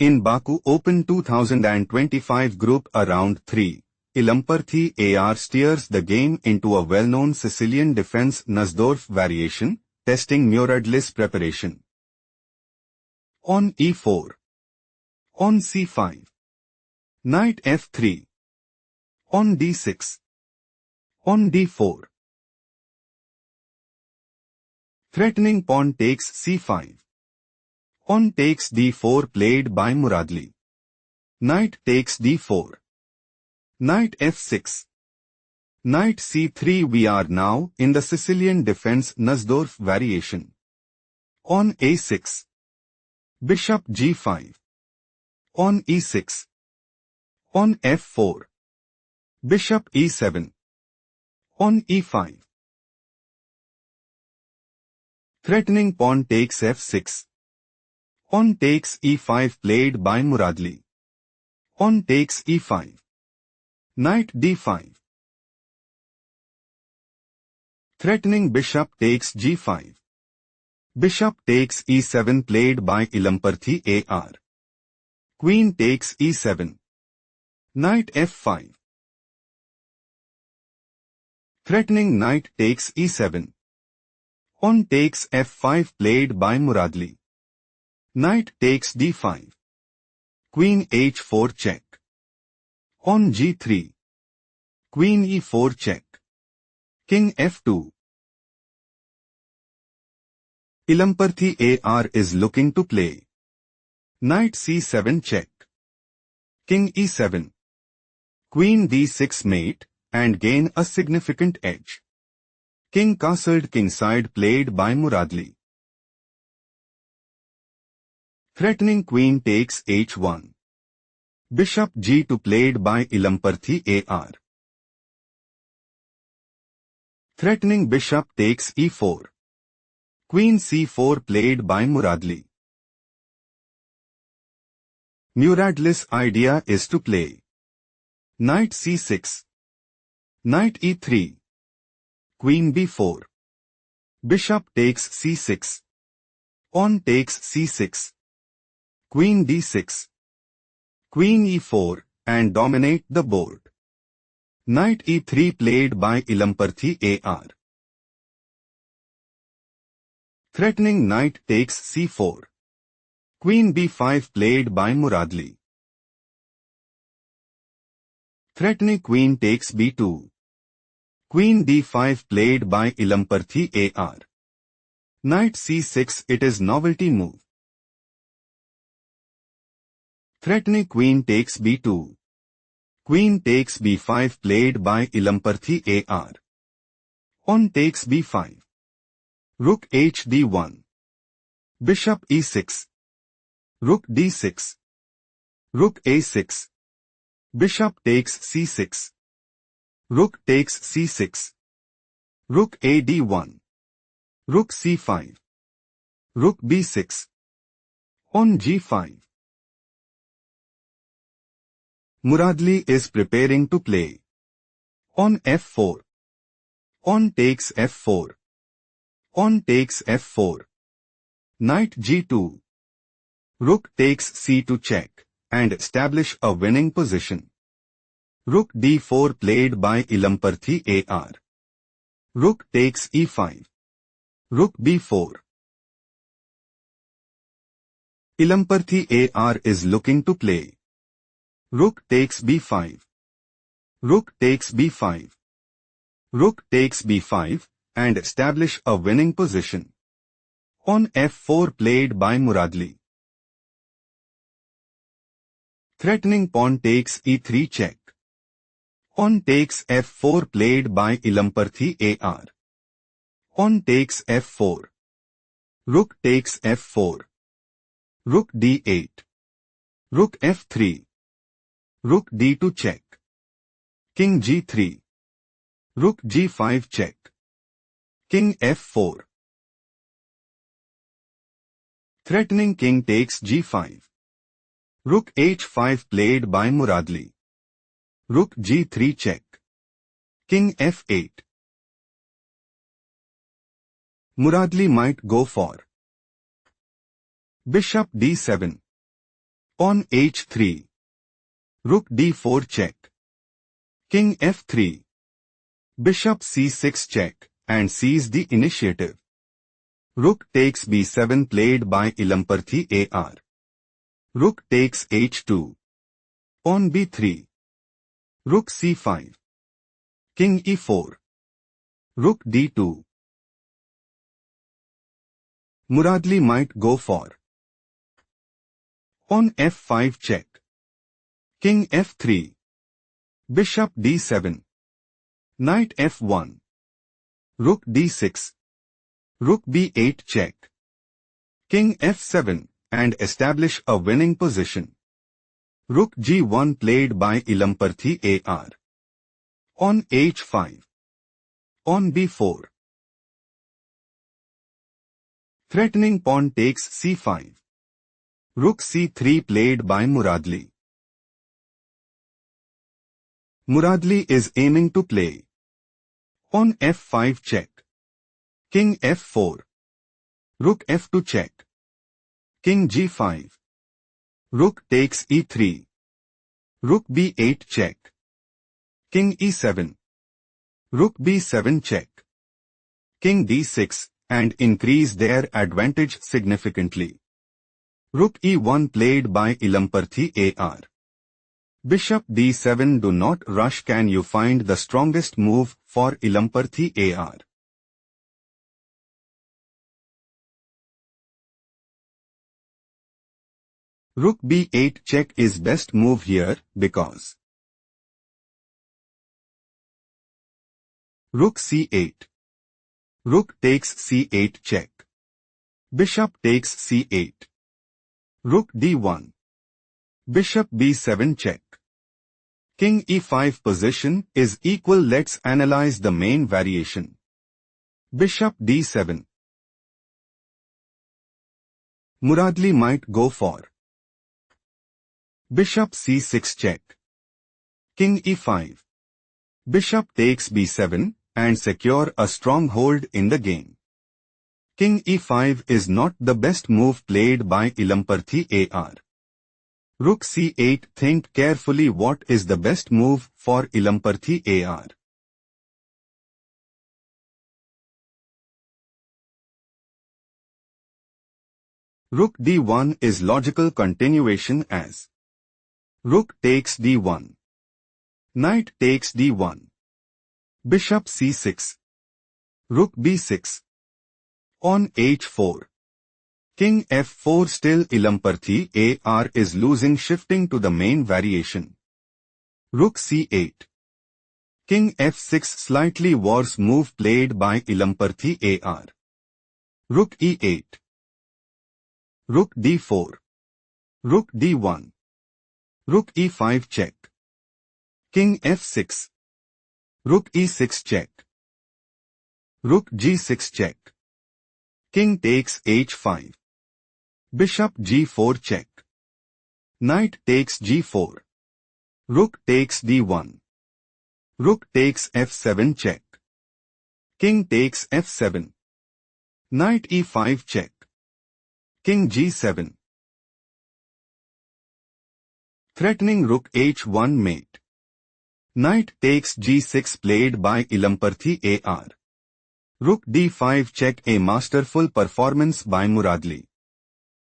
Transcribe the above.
In Baku Open 2025 Group Round 3, Ilamparthi AR steers the game into a well-known Sicilian defense Nussdorf variation, testing Muradli's preparation. On e4. On c5. Knight f3. On d6. On d4. Threatening pawn takes c5. On takes d4 played by Muradli. Knight takes d4. Knight f6. Knight c3. We are now in the Sicilian defense Nussdorf variation. On a6. Bishop g5. On e6. On f4. Bishop e7. On e5. Threatening pawn takes f6. On takes e5 played by Muradli. On takes e5. Knight d5. Threatening bishop takes g5. Bishop takes e7 played by Ilamparthi AR. Queen takes e7. Knight f5. Threatening knight takes e7. On takes f5 played by Muradli. Knight takes d5. Queen h4 check. On g3. Queen e4 check. King f2. Ilamparthi AR is looking to play. Knight c7 check. King e7. Queen d6 mate, and gain a significant edge. King castled kingside played by Muradli. Threatening queen takes h1. Bishop g2 played by Ilamparthi AR. Threatening bishop takes e4. Queen c4 played by Muradli. Muradli's idea is to play knight c6. Knight e3. Queen b4. Bishop takes c6. On takes c6. Queen d6. Queen e4, and dominate the board. Knight e3 played by Ilamparthi AR. Threatening knight takes c4. Queen b5 played by Muradli. Threatening queen takes b2. Queen d5 played by Ilamparthi AR. Knight c6. It is novelty move. Threatening queen takes b2. Queen takes b5 played by Ilamparthi AR. On takes b5. Rook hd1. Bishop e6. Rook d6. Rook a6. Bishop takes c6. Rook takes c6. Rook ad1. Rook c5. Rook b6. On g5. Muradli is preparing to play. On f4. On takes f4. On takes f4. Knight g2. Rook takes c2 check, and establish a winning position. Rook d4 played by Ilamparthi AR. Rook takes e5. Rook b4. Ilamparthi AR is looking to play. Rook takes b5. Rook takes b5. Rook takes b5, and establish a winning position. On f4 played by Muradli. Threatening pawn takes e3 check. On takes f4 played by Ilamparthi AR. On takes f4. Rook takes f4. Rook d8. Rook f3. Rook d2 check. King g3. Rook g5 check. King f4. Threatening king takes g5. Rook h5 played by Muradli. Rook g3 check. King f8. Muradli might go for Bishop d7. On h3. Rook d4 check. King f3. Bishop c6 check, and seize the initiative. Rook takes b7 played by Ilamparthi AR. Rook takes h2. On b3. Rook c5. King e4. Rook d2. Muradli might go for. On f5 check. King f3. Bishop d7. Knight f1. Rook d6. Rook b8 check. King f7, and establish a winning position. Rook g1 played by Ilamparthi AR. On h5. On b4. Threatening pawn takes c5. Rook c3 played by Muradli. Muradli is aiming to play. On f5 check. King f4. Rook f2 check. King g5. Rook takes e3. Rook b8 check. King e7. Rook b7 check. King d6, and increase their advantage significantly. Rook e1 played by Ilamparthi AR. Bishop d7. Do not rush. Can you find the strongest move for Ilamparthi AR? Rook b8 check is best move here because Rook c8. Rook takes c8 check. Bishop takes c8. Rook d1. Bishop b7 check. King e5 position is equal. Let's analyze the main variation. Bishop d7. Muradli might go for. Bishop c6 check. King e5. Bishop takes b7, and secure a stronghold in the game. King e5 is not the best move played by Ilamparthi AR. Rook c8. Think carefully what is the best move for Ilamparthi AR. Rook d1 is logical continuation as Rook takes d1. Knight takes d1. Bishop c6. Rook b6. On h4. King f4. Still Ilamparthi AR is losing. Shifting to the main variation. Rook c8. King f6. Slightly worse move played by Ilamparthi AR. Rook e8. Rook d4. Rook d1. Rook e5 check. King f6. Rook e6 check. Rook g6 check. King takes h5. Bishop g4 check. Knight takes g4. Rook takes d1. Rook takes f7 check. King takes f7. Knight e5 check. King g7. Threatening rook h1 mate. Knight takes g6 played by Ilamparthi AR. Rook d5 check. A masterful performance by Muradli.